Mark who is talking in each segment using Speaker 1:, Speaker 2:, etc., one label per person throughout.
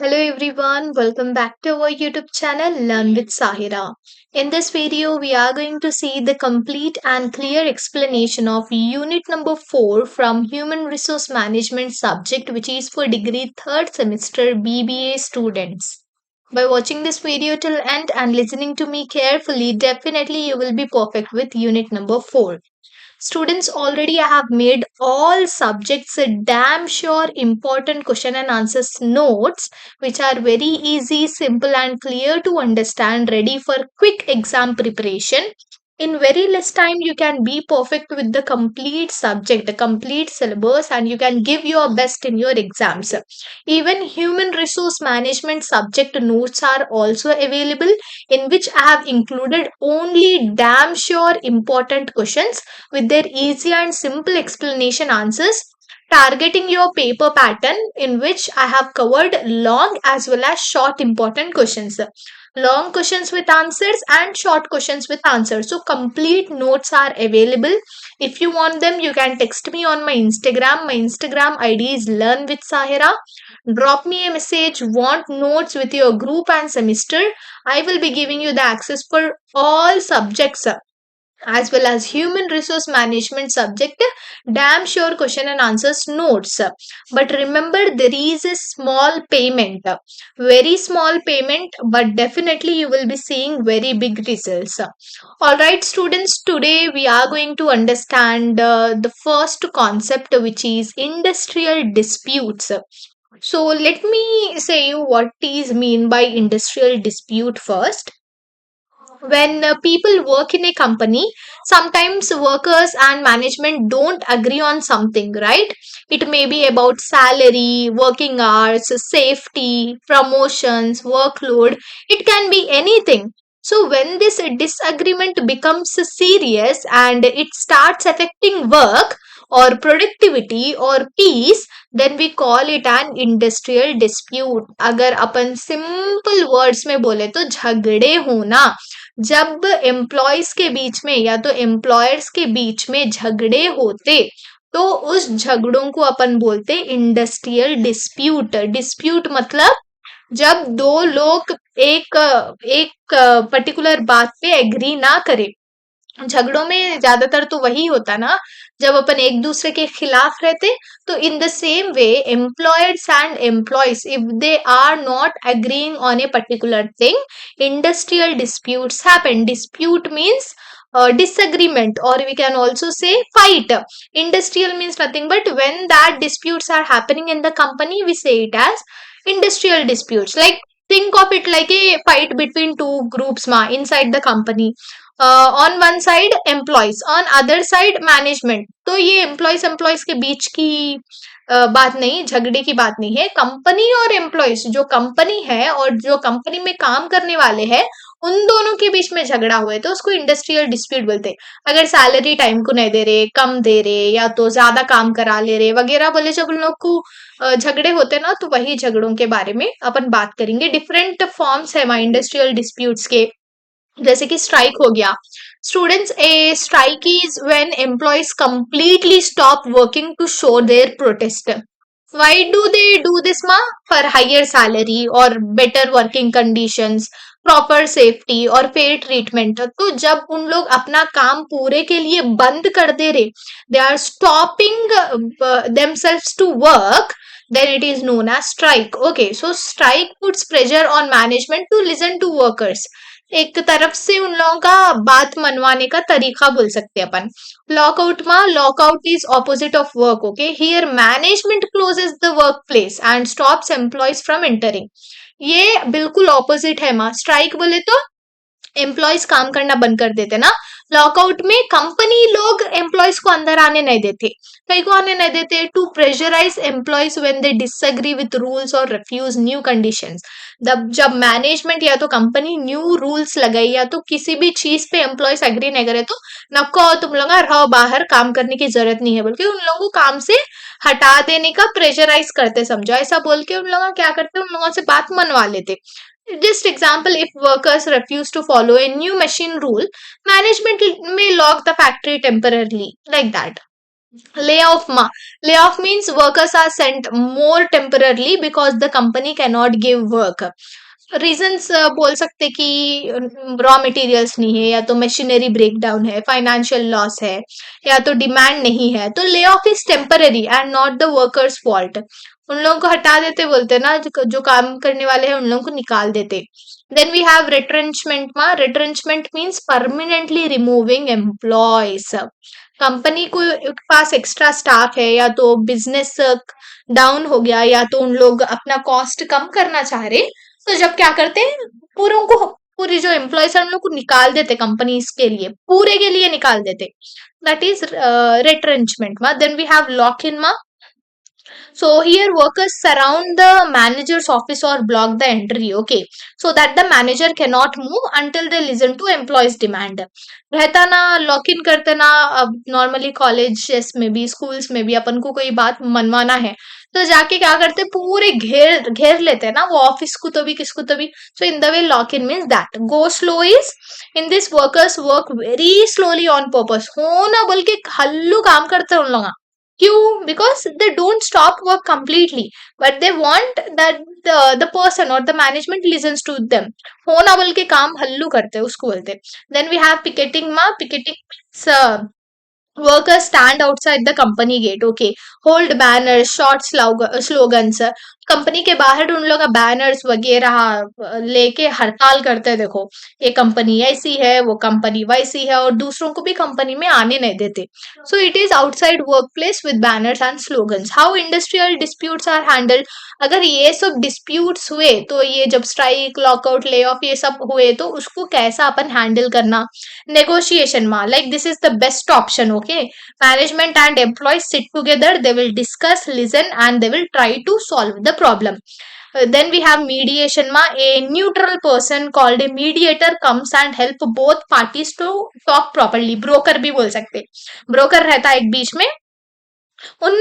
Speaker 1: Hello everyone, welcome back to our YouTube channel Learn with Sahira. In this video, we are going to see the complete and clear explanation of unit number 4 from Human Resource Management subject, which is for degree 3rd semester BBA students. By watching this video till end and listening to me carefully, definitely you will be perfect with unit number 4. Students, already I have made all subjects a damn sure important question and answers notes which are very easy, simple and clear to understand, ready for quick exam preparation. In very less time you can be perfect with the complete subject, the complete syllabus, and you can give your best in your exams. Even human resource management subject notes are also available, in which I have included only damn sure important questions with their easy and simple explanation answers, targeting your paper pattern, in which I have covered long as well as short important questions. Long questions with answers and short questions with answers. So complete notes are available. If you want them, you can text me on my Instagram. My Instagram ID is Learn with Sahira. Drop me a message, want notes with your group and semester. I will be giving you the access for all subjects as well as human resource management subject, damn sure question and answers notes. But remember, there is a small payment, very small payment, but definitely you will be seeing very big results. All right students, today we are going to understand the first concept, which is industrial disputes. So let me say you what is mean by industrial dispute first. When people work in a company, sometimes workers and management don't agree on something, right? It may be about salary, working hours, safety, promotions, workload. It can be anything. So when this disagreement becomes serious and it starts affecting work or productivity or peace, then we call it an industrial dispute. अगर अपन simple words में बोले तो झगड़े होना, जब employees के बीच में या तो एम्प्लॉयर्स के बीच में झगड़े होते, तो उस झगड़ों को अपन बोलते इंडस्ट्रियल डिस्प्यूट. डिस्प्यूट मतलब जब दो लोग एक एक पर्टिकुलर बात पे एग्री ना करे. झगड़ों में ज्यादातर तो वही होता ना, जब अपन एक दूसरे के खिलाफ रहते. तो in the same way employers and employees, if they are not agreeing on a particular thing, industrial disputes happen. Dispute means disagreement, or we can also say fight. Industrial means nothing but when that disputes are happening in the company, we say it as industrial disputes. Like, think of it like a fight between two groups ma inside the company. On one side employees, on other side management. तो ये employees के बीच की बात नहीं, झगड़े की बात नहीं है. कंपनी और एम्प्लॉयज, जो कंपनी है और जो कंपनी में काम करने वाले हैं, उन दोनों के बीच में झगड़ा हुआ तो उसको इंडस्ट्रियल डिस्प्यूट बोलते हैं. अगर सैलरी टाइम को नहीं दे रहे, कम दे रहे, या तो ज्यादा काम करा ले रहे वगैरह बोले, जब उन लोग को झगड़े होते ना, तो वही झगड़ों के बारे में अपन बात करेंगे. डिफरेंट फॉर्म्स है इंडस्ट्रियल डिस्प्यूट्स के, जैसे कि स्ट्राइक हो गया. Students, a strike is when employees completely stop working to show their protest. Why do they do this मा? फॉर हायर सैलरी और better working conditions, proper safety और fair treatment. तो जब उन लोग अपना काम पूरे के लिए बंद कर दे रहे, they are stopping themselves to work, then it is known as strike. Okay, so strike puts pressure on management to listen to workers. एक तरफ से उन लोगों का बात मनवाने का तरीका बोल सकते हैं अपन. लॉकआउट मा, lockout is opposite of work. Okay, here management closes the work place and stops employees from entering. ये बिल्कुल ऑपोजिट है माँ. स्ट्राइक बोले तो एम्प्लॉयज काम करना बंद कर देते ना. लॉकआउट में कंपनी लोग एम्प्लॉयज को अंदर आने नहीं देते. कई को आने नहीं देते to pressurise employees when they disagree with rules और रिफ्यूज न्यू कंडीशंस. जब मैनेजमेंट या तो कंपनी न्यू रूल्स लगाई या तो किसी भी चीज पे एम्प्लॉयज एग्री नहीं करे, तो नको तुम लोग रहो बाहर, काम करने की जरूरत नहीं है बोल के उन लोगों को काम से हटा देने का प्रेशराइज करते, समझो. ऐसा बोल के उन लोग क्या करते, उन लोगों से बात मनवा लेते. Just example, if workers refuse to follow a new machine rule, management may lock the factory temporarily, like that. Layoff means workers are sent more temporarily because the company cannot give work. Reasons बोल सकते कि raw materials नहीं है, या तो machinery breakdown है, financial loss है, या तो डिमांड नहीं है। तो lay off is temporary and not the workers fault. उन लोगों को हटा देते, बोलते ना, जो काम करने वाले हैं उन लोगों को निकाल देते। Then we have retrenchment. मा retrenchment means permanently removing employees. Company को के पास एक्स्ट्रा स्टाफ है, या तो बिजनेस डाउन हो गया, या तो उन लोग अपना कॉस्ट कम करना चाह रहे, तो जब क्या करते हैं, पूरों को पूरी जो एम्प्लॉयज है उन लोग को निकाल देते, कंपनीज के लिए पूरे के लिए निकाल देते। That is retrenchment. मा then we have lock in. मा so here workers surround the manager's office or block the entry, okay, so that the manager cannot move until they listen to employees demand। रहता ना, lock in करते ना। अब normally colleges में भी, schools में भी अपन को कोई बात मनवाना है तो जाके क्या करते, पूरे घेर घेर लेते हैं ना वो ऑफिस को, तो भी किसको तो भी। So in the way lock in means that go slow is, in this workers work very slowly on purpose. हो ना बोल के हल्लू काम करते हैं उन लोग। क्यों? Because they don't stop work completely, but they want that the person or the management listens to them। हो ना बोल के काम हल्लू करते हैं, उसको बोलते हैं। Then we have picketing। मा picketing means workers stand outside the company gate, okay, hold banners, short slogans। Company के बाहर उन लोग बैनर्स वगैरह लेके हड़ताल करते हैं, देखो ये कंपनी ऐसी है, वो कंपनी वैसी है, और दूसरों को भी कंपनी में आने नहीं देते। So it is outside work place with banners and slogans. How industrial disputes are handled. अगर ये सब डिस्प्यूट्स हुए, तो ये जब स्ट्राइक, लॉकआउट, ले ऑफ ये सब हुए, तो उसको कैसा अपन हैंडल करना। नेगोशिएशन में, like this is the best option, okay. Management and employees sit together, they will discuss, listen and they will try to solve the problem. Then we have mediation। ma a neutral person called a mediator comes and help both parties to talk properly। Broker भी बोल सकते, broker रहता है एक बीच में, उन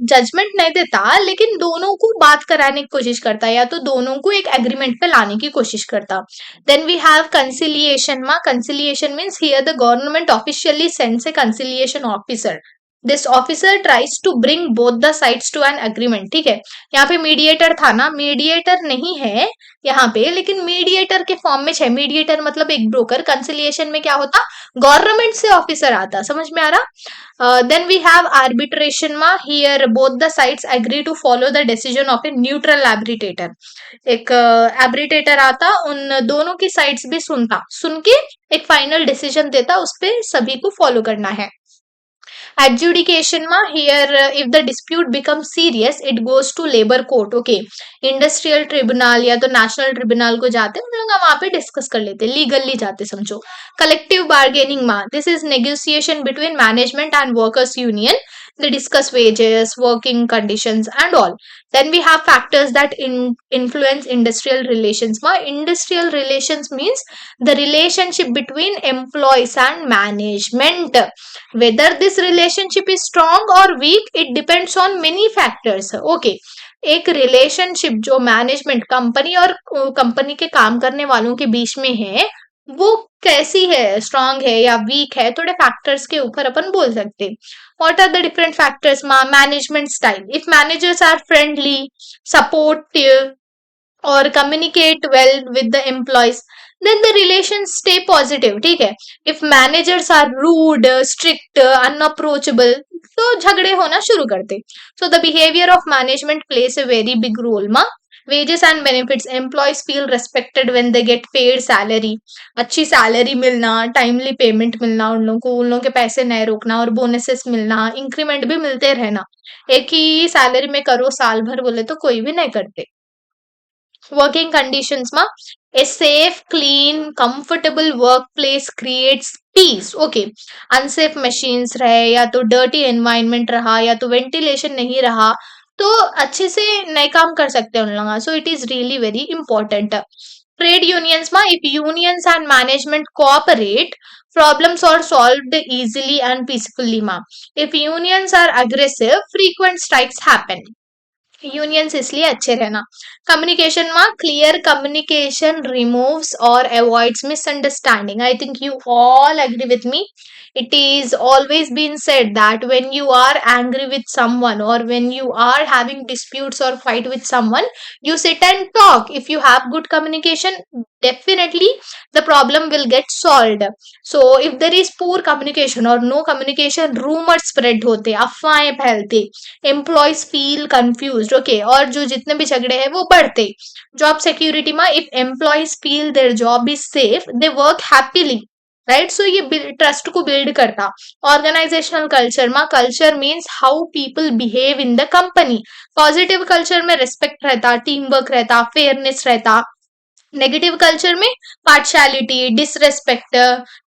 Speaker 1: judgement नहीं देता, लेकिन दोनों को बात कराने की कोशिश करता है, या तो दोनों को एक एग्रीमेंट पे लाने की कोशिश करता। Then we have conciliation. मा conciliation means here the government officially sends a conciliation officer. This officer tries to bring both the sides to an agreement. ठीक है, यहाँ पे मीडिएटर था ना, मीडिएटर नहीं है यहाँ पे, लेकिन मीडिएटर के फॉर्म में है। मीडिएटर मतलब एक ब्रोकर। कंसिलिएशन में क्या होता, गवर्नमेंट से ऑफिसर आता। समझ में आ रहा। Then we have arbitration. मा here both the sides agree to follow the decision of a neutral arbitrator. एक आर्बिट्रेटर आता, उन दोनों की साइड्स भी सुनता, सुन के एक फाइनल डिसीजन देता, उस पर सभी को फॉलो करना है। Adjudication ma here, if the dispute becomes serious it goes to labor court, okay। Industrial tribunal या तो नेशनल ट्रिब्यूनल को जाते हैं, उन लोग वहां पे डिस्कस कर लेते हैं, लीगली जाते समझो। कलेक्टिव बार्गेनिंग मा this is negotiation between management and workers union. They discuss wages, working conditions, and all। Then we have factors that influence industrial relations। Ma industrial relations means the relationship between employees and management। Whether this relationship is strong or weak, it depends on many factors, okay। एक relationship जो management, company और company के काम करने वालों के बीच में है, वो कैसी है, स्ट्रांग है या वीक है, थोड़े फैक्टर्स के ऊपर अपन बोल सकते हैं। What are the different factors? Management style. If managers are friendly, supportive और communicate well with the employees, then the relation stay positive. ठीक है, if managers are rude, strict, unapproachable, तो झगड़े होना शुरू करते। So the behaviour of management place a very big role. मा wages and benefits, employees feel respected when they get paid salary। अच्छी salary मिलना, टाइमली पेमेंट मिलना, उन लोगों को, उन लोगों के पैसे नहीं रोकना, और बोनसेस मिलना, इंक्रीमेंट भी मिलते रहना। एक ही सैलरी में करो साल भर बोले तो कोई भी नहीं करते। वर्किंग कंडीशंस में a safe, clean, comfortable work place creates peace, okay. Unsafe machines रहे, या तो डर्टी एनवायरनमेंट रहा, या तो वेंटिलेशन नहीं रहा, तो अच्छे से नहीं काम कर सकते उन लोग। So it is really very important. Trade unions में if unions and management cooperate, problems are solved easily and peacefully। ma if unions are aggressive, frequent strikes happen। Unions इसलिए अच्छे रहना। कम्युनिकेशन में क्लियर कम्युनिकेशन रिमूव्स और avoids misunderstanding. I think you all agree with me. It is always been said that when you are angry with someone or when you are having disputes or fight with someone, you sit and talk. If you have good communication, definitely the problem will get solved. So if there is poor communication or no communication, rumors spread होते, अफवाहें फैलते, employees feel confuse, okay, और जो जितने भी झगड़े हैं वो बढ़ते. जॉब सिक्योरिटी में if employees feel their job is safe, they work happily, right. So ये ट्रस्ट को बिल्ड करता. ऑर्गेनाइजेशनल कल्चर में, culture means how people behave in the company. Positive culture में रिस्पेक्ट रहता, टीम वर्क रहता, fairness रहता. Negative culture में partiality, disrespect,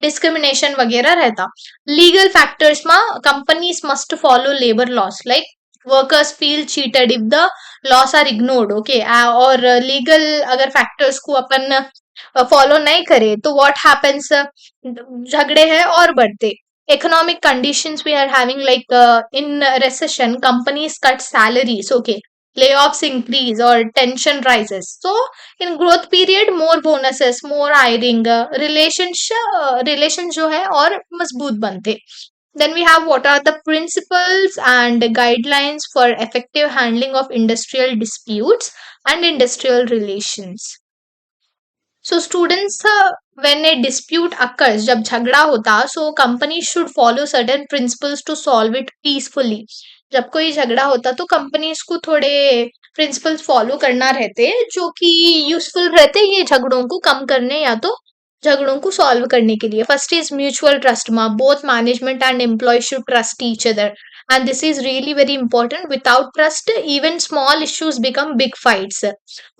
Speaker 1: discrimination वगैरह रहता. लीगल फैक्टर्स में companies must follow labour laws, like workers feel cheated if the laws are ignored, okay. और legal अगर फैक्टर्स को अपन फॉलो नहीं करे तो व्हाट हैपेंस, झगड़े हैं और बढ़ते. economic conditions we are having, like in recession companies cut salaries, okay, layoffs increase or tension rises. So in growth period more bonuses, more hiring, relations जो है और मजबूत बनते. Then we have what are the principles and guidelines for effective handling of industrial disputes and industrial relations. So students, when a dispute occurs, जब झगड़ा होता, so company should follow certain principles to solve it peacefully. जब कोई झगड़ा होता तो companies को थोड़े प्रिंसिपल्स फॉलो करना रहते जो कि यूजफुल रहते ये झगड़ों को कम करने या तो झगड़ों को सॉल्व करने के लिए. फर्स्ट इज म्यूचुअल ट्रस्ट मा, both management and employee should trust each other, and this is really very important. Without trust even small issues become big fights.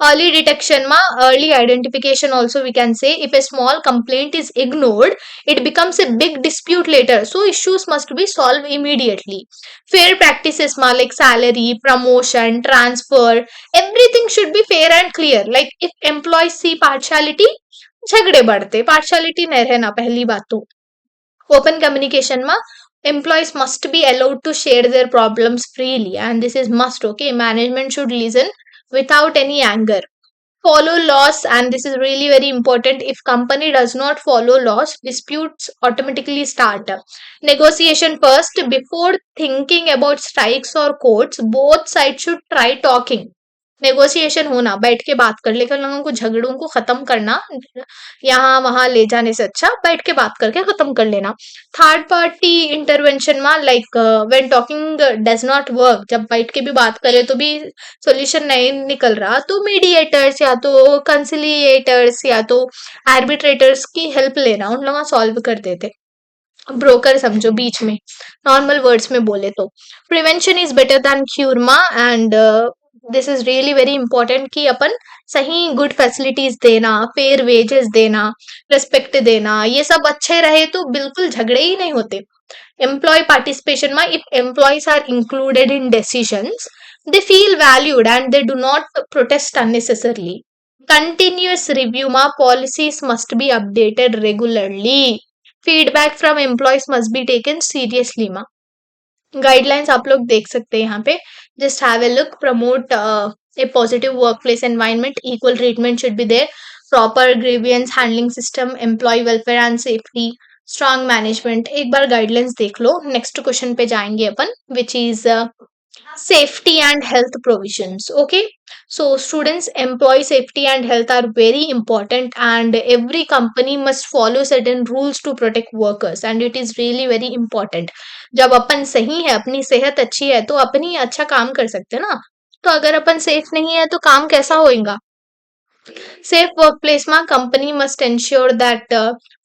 Speaker 1: Early detection ma, early identification also we can say. If a small complaint is ignored, it becomes a big dispute later, so issues must be solved immediately. Fair practices ma, like salary, promotion, transfer, everything should be fair and clear. Like if employees see partiality, झगड़े बढ़ते. Partiality नहीं रहना पहली बात तो. Open communication में employees must be allowed to share their problems freely, and this is must, okay. Management should listen without any anger. Follow laws, and this is really very important. If company does not follow laws, disputes automatically start. Negotiation first, before thinking about strikes or courts, both sides should try talking. Negotiation होना, बैठ के बात कर, लेकिन लोगों को झगड़ों को खत्म करना यहाँ वहां ले जाने से अच्छा बैठ के बात करके खत्म कर लेना. थर्ड पार्टी इंटरवेंशन में, like when talking does not work, जब बैठ के भी बात करे तो भी सॉल्यूशन नहीं निकल रहा, तो मीडिएटर्स या तो कंसिलिएटर्स या तो आर्बिट्रेटर्स की हेल्प लेना, उन लोग सॉल्व कर देते. ब्रोकर समझो बीच में, नॉर्मल वर्ड्स में बोले तो. Prevention is better than cure मा, and this is really very important कि अपन सही गुड फैसिलिटीज देना, फेयर वेजेस देना, रिस्पेक्ट देना, ये सब अच्छे रहे तो बिल्कुल झगड़े ही नहीं होते. एम्प्लॉय पार्टिसिपेशन में, if employees are included in decisions, they feel valued and they do not protest unnecessarily. Continuous review ma, policies must be updated regularly. Feedback from employees must be taken seriously ma. Guidelines आप लोग देख सकते हैं यहाँ पे. Just have a look. Promote a positive work place environment, equal treatment should be there, proper grievance handling system, employee welfare and safety, strong management. एक बार guidelines देख लो. नेक्स्ट क्वेश्चन पे जाएंगे अपन, which is safety and health provisions, okay. So students, employee safety and health are very important, and every company must follow certain rules to protect workers, and it is really very important. जब अपन सही है, अपनी सेहत अच्छी है तो अपन ही अच्छा काम कर सकते हैं ना. तो अगर अपन सेफ नहीं है तो काम कैसा होएगा. Safe workplace ma, company must ensure that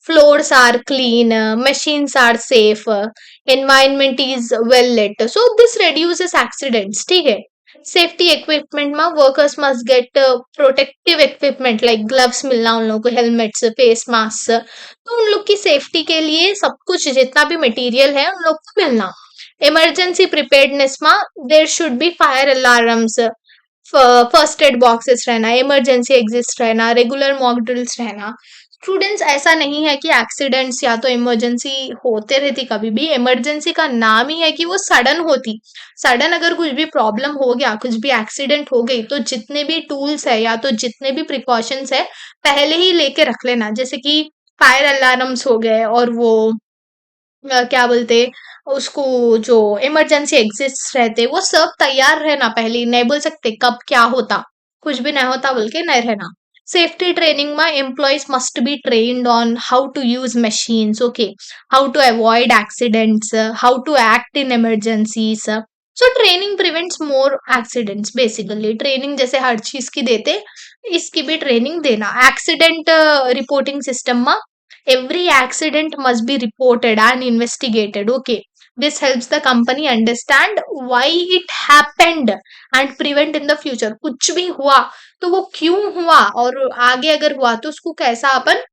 Speaker 1: floors are clean, machines are safe, environment is well lit. So this reduces accidents. ठीक है. Safety equipment ma, workers must get protective equipment like gloves मिलना उन लोगों को, helmets, face masks. तो उन लोग की सेफ्टी के लिए सब कुछ जितना भी मटेरियल है उन लोग को मिलना. इमरजेंसी प्रिपेयर्डनेस में, there should be fire alarms, first aid boxes रहना, इमरजेंसी एग्जिस्ट रहना, रेगुलर मॉक ड्रिल्स रहना. स्टूडेंट्स, ऐसा नहीं है कि एक्सीडेंट्स या तो इमरजेंसी होते रहती, कभी भी इमरजेंसी का नाम ही है कि वो सडन होती। सडन अगर कुछ भी प्रॉब्लम हो गया, कुछ भी एक्सीडेंट हो गई, तो जितने भी टूल्स है या तो जितने भी प्रिकॉशंस है पहले ही लेके रख लेना, जैसे कि फायर अलार्म्स हो गए, और वो क्या बोलते उसको, जो इमरजेंसी एग्जिट्स रहते वो सब तैयार रहना, पहले ही नहीं बोल सकते कब क्या होता, कुछ भी नहीं होता बोल के नहीं रहना। सेफ्टी ट्रेनिंग में employees must be trained on how to use machines, okay, how to avoid accidents, how to act in emergencies. So training prevents more accidents, basically training जैसे हर चीज की देते, इसकी भी ट्रेनिंग देना। एक्सीडेंट रिपोर्टिंग सिस्टम में every accident must be reported and investigated, okay, this helps the company understand why it happened and prevent in the future। कुछ भी हुआ तो वो क्यों हुआ, और आगे अगर हुआ तो उसको कैसा अपन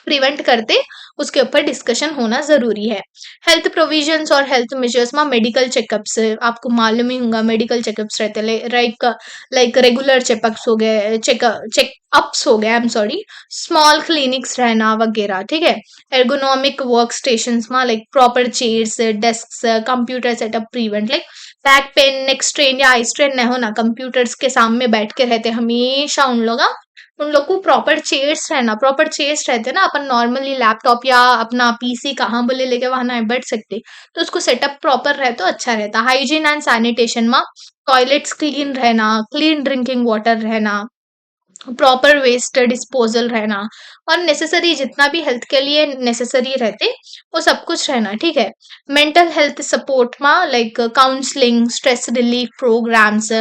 Speaker 1: प्रिवेंट करते, उसके ऊपर डिस्कशन होना जरूरी है। हेल्थ प्रोविजंस और हेल्थ मेजर्स में मेडिकल चेकअप्स, आपको मालूम ही होगा मेडिकल चेकअप्स रहते, लाइक लाइक रेगुलर चेकअप्स हो गए, चेकअप्स हो गए, I am sorry, small clinics रहना वगैरह, ठीक है। एर्गोनॉमिक वर्क स्टेशन में like proper chairs, desk, computer setup prevent, like back pain, neck strain या आई स्ट्रेन नहीं होना, कंप्यूटर्स के सामने बैठ के रहते हमेशा उन लोग को प्रॉपर चेयर्स रहना, प्रॉपर चेयर्स रहते ना, अपन नॉर्मली लैपटॉप या अपना पीसी कहाँ बोले लेके वहां ना बैठ सकते, तो उसको सेटअप प्रॉपर रहे तो अच्छा रहता। हाइजीन एंड सैनिटेशन में टॉयलेट्स क्लीन रहना, क्लीन ड्रिंकिंग वाटर रहना, प्रॉपर वेस्ट डिस्पोजल रहना, और नेसेसरी जितना भी हेल्थ के लिए नेसेसरी रहते वो सब कुछ रहना, ठीक है। मेंटल हेल्थ सपोर्ट में like counselling, stress relief programs,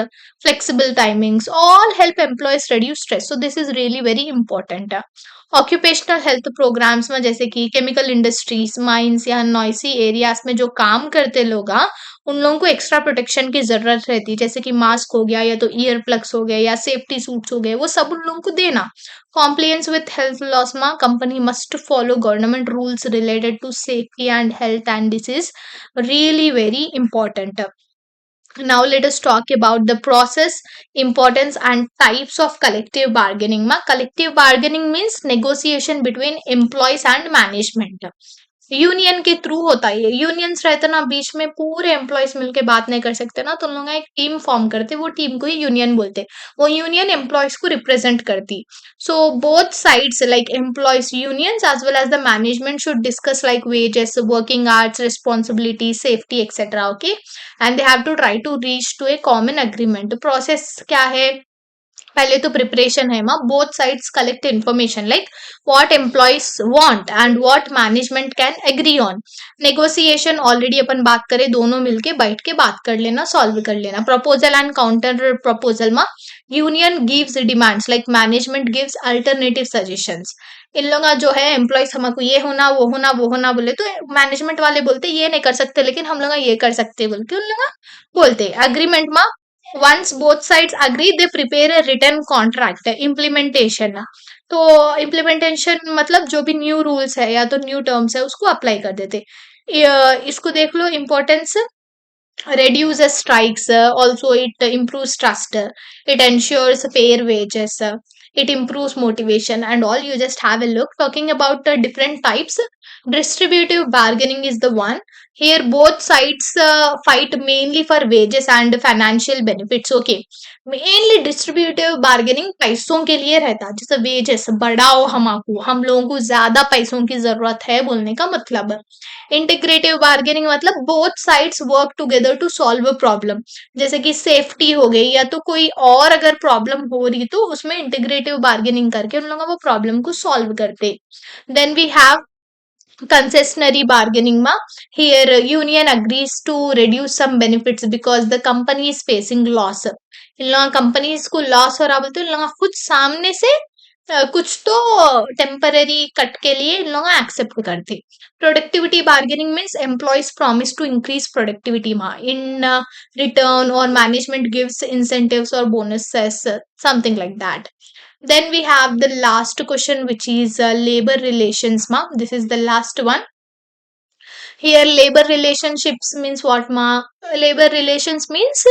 Speaker 1: flexible timings, all help employees reduce stress, so this is really very important. Occupational health programs में जैसे कि केमिकल इंडस्ट्रीज, माइंस या नॉइसी एरियाज में जो काम करते लोग उन लोगों को एक्स्ट्रा प्रोटेक्शन की जरूरत रहती है, जैसे कि मास्क हो गया या तो ईयर प्लग्स हो गए या सेफ्टी सूट्स हो गए, वो सब उन लोगों को देना। कॉम्प्लायंस विथ हेल्थ लॉस में company must follow government rules related to safety and health, and this is really very important. Now let us talk about the process, importance and types of collective bargaining. Ma collective bargaining means negotiation between employees and management. Union के through होता है, ये unions रहते ना बीच में, पूरे employees मिलके बात नहीं कर सकते ना, तो उन लोग एक टीम फॉर्म करते, वो टीम को ही यूनियन बोलते, वो यूनियन एम्प्लॉयज को रिप्रेजेंट करती। So both sides like employees unions as well as the management should discuss like wages, working hours, responsibility, safety etcetera, okay, and they have to try to reach to a common agreement. Process क्या है, पहले तो preparation है माँ, both sides collect information like what employees want and what management can agree on. Negotiation already अपन बात करें, दोनों मिलके बैठ के बात कर लेना, सॉल्व कर लेना। प्रपोजल एंड काउंटर प्रपोजल में union gives demands like management gives alternative suggestions. इन लोग जो है एम्प्लॉयज हमको ये होना वो होना वो होना बोले, तो मैनेजमेंट वाले बोलते ये नहीं कर सकते लेकिन हम लोग ये कर सकते बोल के उन लोग बोलते। अग्रीमेंट में once both sides agree they prepare a written contract implementation। तो इम्प्लीमेंटेशन मतलब जो भी न्यू रूल्स है या तो न्यू टर्म्स है उसको अप्लाई कर देते। इसको देख लो importance, reduces strikes, also it improves trust, it ensures fair wages, it improves motivation and all. You just have a look. Talking about different types, distributive bargaining is the one. Here both sides fight mainly for wages and financial benefits, okay। Mainly distributive bargaining पैसों के लिए रहता है, जैसे wages बढ़ाओ, हमको हम लोगों को ज्यादा पैसों की जरूरत है बोलने का मतलब। इंटीग्रेटिव बार्गेनिंग मतलब both sides work together to solve a problem, जैसे कि सेफ्टी हो गई या तो कोई और अगर प्रॉब्लम हो रही तो उसमें इंटीग्रेटिव बार्गेनिंग करके उन लोगों वो प्रॉब्लम को सॉल्व करते। Then we have concessionary bargaining ma, here union agrees to reduce some benefits because the company is facing loss। इन लोग कंपनीज को लॉस हो रहा बोलते इन लोग खुद सामने से कुछ तो टेम्पररी कट के लिए इन लोग एक्सेप्ट करते। Productivity bargaining means employees promise to increase productivity मा इन रिटर्न, और मैनेजमेंट गिव्स इंसेंटिव्स और bonuses, something like that. Then we have the last question, which is labor relations ma, this is the last one। Here, labor relationships means what, ma? Labor relations means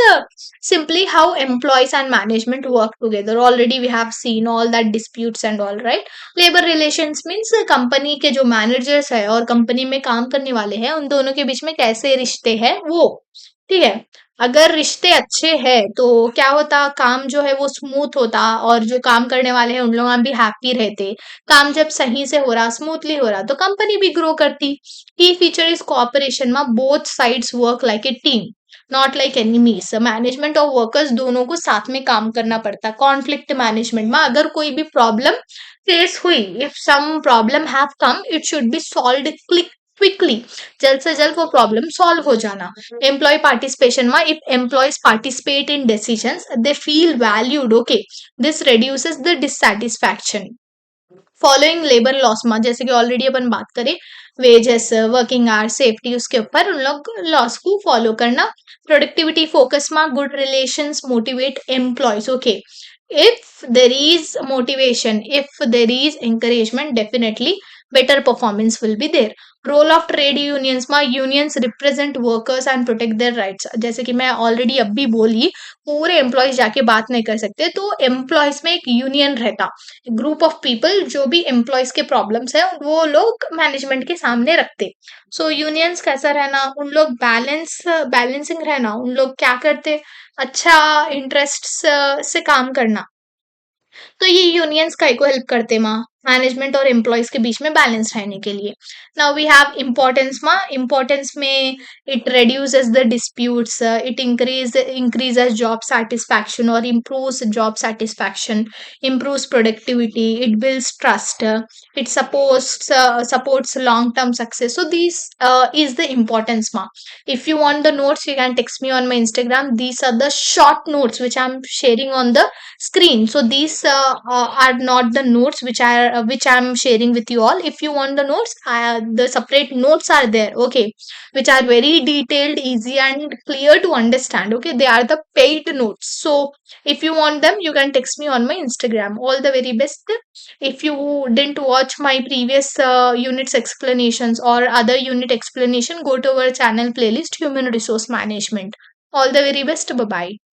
Speaker 1: simply how employees and management work together. Already we have seen all that disputes and all, right? Labor relations means company के जो managers है और company में काम करने वाले हैं उन दोनों के बीच में कैसे रिश्ते हैं वो, ठीक है। अगर रिश्ते अच्छे हैं तो क्या होता, काम जो है वो स्मूथ होता और जो काम करने वाले हैं उन लोग भी हैप्पी रहते। काम जब सही से हो रहा, स्मूथली हो रहा, तो कंपनी भी ग्रो करती। की फीचर इज कोऑपरेशन में both sides work like a team, not like enemies. Management और वर्कर्स दोनों को साथ में काम करना पड़ता। कॉन्फ्लिक्ट मैनेजमेंट में अगर कोई भी प्रॉब्लम फेस हुई, if some problem have come, it should be solved quickly, जल्द से जल्द वो प्रॉब्लम सॉल्व हो जाना। एम्प्लॉय पार्टिसिपेशन में if employees participate in decisions they feel valued, okay, this reduces the dissatisfaction. Following labour loss में जैसे कि ऑलरेडी अपन बात करें, वेजेस, वर्किंग आवर्स, सेफ्टी, उसके ऊपर उन लोग लॉस को फॉलो करना। प्रोडक्टिविटी फोकस में good relations motivate employees, okay. If there is motivation, if there is encouragement, definitely better performance will be there. Role of trade unions में unions represent workers and protect their rights. जैसे कि मैं already अब भी बोली, पूरे employees जाके बात नहीं कर सकते, तो एम्प्लॉयज में एक यूनियन रहता, ग्रुप ऑफ पीपल जो भी एम्प्लॉयज के प्रॉब्लम्स है वो लोग मैनेजमेंट के सामने रखते। सो यूनियंस कैसा रहना, उन लोग बैलेंसिंग रहना, उन लोग क्या करते, अच्छा इंटरेस्ट से काम करना। तो ये यूनियंस काय को हेल्प करते माँ, मैनेजमेंट और एम्प्लॉयज के बीच में बैलेंस रहने के लिए। नाउ वी हैव इम्पोर्टेंस माँ, इम्पोर्टेंस में it reduces the disputes, it increases job satisfaction और improves job satisfaction, improves productivity, it builds trust, it supports long term success. So these is the importance ma. If you want the notes, you can text me on my Instagram. These are the short notes which I'm sharing on the screen. So these are not the notes which I'm sharing with you all. If you want the notes, the separate notes are there, okay, which are very detailed, easy and clear to understand, okay. They are the paid notes. So if you want them, you can text me on my Instagram. All the very best. If you didn't watch my previous units explanations or other unit explanation, go to our channel playlist Human Resource Management. All the very best. Bye bye.